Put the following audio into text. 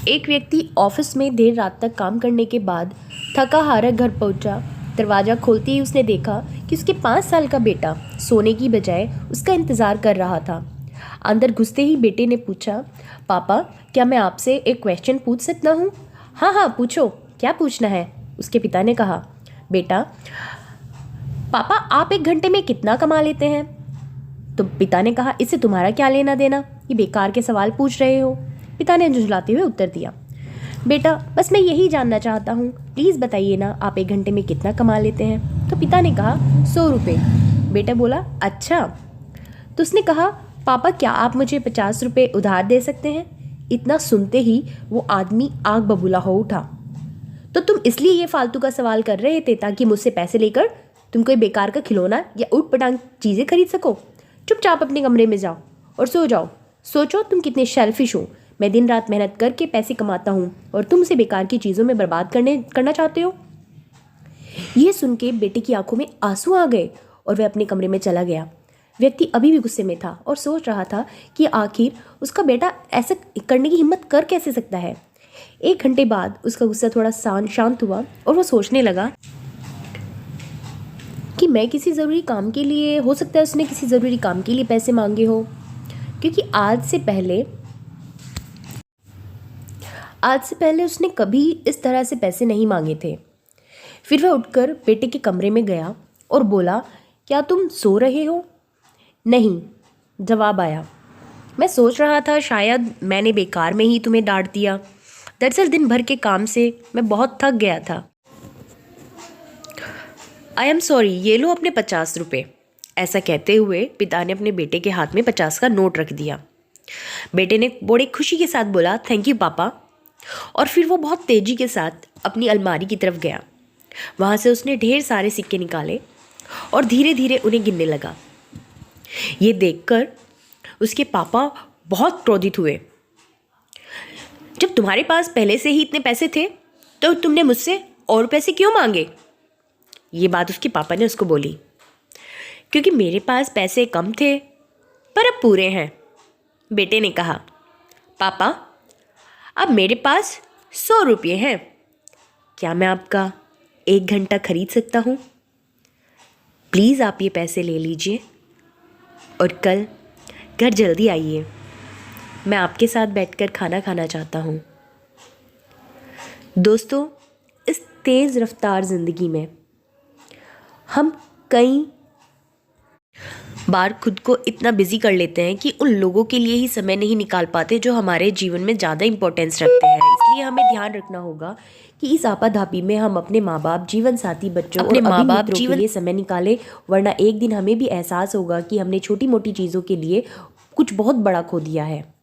एक व्यक्ति ऑफिस में देर रात तक काम करने के बाद थका हारा घर पहुंचा। दरवाज़ा खोलते ही उसने देखा कि उसके 5 साल का बेटा सोने की बजाय उसका इंतज़ार कर रहा था। अंदर घुसते ही बेटे ने पूछा, पापा क्या मैं आपसे एक क्वेश्चन पूछ सकता हूँ? हाँ हाँ पूछो, क्या पूछना है? उसके पिता ने कहा। बेटा, पापा आप 1 घंटे में कितना कमा लेते हैं? तो पिता ने कहा, इससे तुम्हारा क्या लेना देना, ये बेकार के सवाल पूछ रहे हो। पिता ने झुंझलाते हुए उत्तर दिया, बेटा बस मैं यही जानना चाहता हूँ, प्लीज़ बताइए ना, आप 1 घंटे में कितना कमा लेते हैं? तो पिता ने कहा 100 रुपये। बेटा बोला, अच्छा। तो उसने कहा, पापा क्या आप मुझे 50 रुपये उधार दे सकते हैं? इतना सुनते ही वो आदमी आग बबूला हो उठा। तो तुम इसलिए ये फालतू का सवाल कर रहे थे ताकि मुझसे पैसे लेकर तुम कोई बेकार का खिलौना या ऊट पटांग चीज़ें खरीद सको? चुपचाप अपने कमरे में जाओ और सो जाओ। सोचो तुम कितने शेल्फिश हो। मैं दिन रात मेहनत करके पैसे कमाता हूँ और तुम उसे बेकार की चीज़ों में बर्बाद करना चाहते हो। ये सुन के बेटे की आंखों में आंसू आ गए और वह अपने कमरे में चला गया। व्यक्ति अभी भी गुस्से में था और सोच रहा था कि आखिर उसका बेटा ऐसा करने की हिम्मत कर कैसे सकता है। 1 घंटे बाद उसका गुस्सा थोड़ा शांत हुआ और वो सोचने लगा कि मैं किसी ज़रूरी काम के लिए, हो सकता है उसने किसी ज़रूरी काम के लिए पैसे मांगे हो, क्योंकि आज से पहले उसने कभी इस तरह से पैसे नहीं मांगे थे। फिर वह उठकर बेटे के कमरे में गया और बोला, क्या तुम सो रहे हो? नहीं, जवाब आया। मैं सोच रहा था शायद मैंने बेकार में ही तुम्हें डांट दिया। दरअसल दिन भर के काम से मैं बहुत थक गया था। आई एम सॉरी, ये लो अपने 50 रुपये। ऐसा कहते हुए पिता ने अपने बेटे के हाथ में 50 का नोट रख दिया। बेटे ने बड़ी खुशी के साथ बोला, थैंक यू पापा। और फिर वो बहुत तेज़ी के साथ अपनी अलमारी की तरफ गया। वहाँ से उसने ढेर सारे सिक्के निकाले और धीरे धीरे उन्हें गिनने लगा। ये देखकर उसके पापा बहुत क्रोधित हुए। जब तुम्हारे पास पहले से ही इतने पैसे थे तो तुमने मुझसे और पैसे क्यों मांगे? ये बात उसके पापा ने उसको बोली। क्योंकि मेरे पास पैसे कम थे पर अब पूरे हैं, बेटे ने कहा। पापा, अब मेरे पास 100 रुपये हैं, क्या मैं आपका 1 घंटा खरीद सकता हूँ? प्लीज़ आप ये पैसे ले लीजिए और कल घर जल्दी आइए, मैं आपके साथ बैठकर खाना खाना चाहता हूँ। दोस्तों, इस तेज़ रफ्तार ज़िंदगी में हम कई बार खुद को इतना बिजी कर लेते हैं कि उन लोगों के लिए ही समय नहीं निकाल पाते जो हमारे जीवन में ज़्यादा इम्पोर्टेंस रखते हैं। इसलिए हमें ध्यान रखना होगा कि इस आपाधापी में हम अपने माँ बाप, जीवन साथी, बच्चों, अपने माँ बाप के लिए समय निकालें, वरना एक दिन हमें भी एहसास होगा कि हमने छोटी मोटी चीज़ों के लिए कुछ बहुत बड़ा खो दिया है।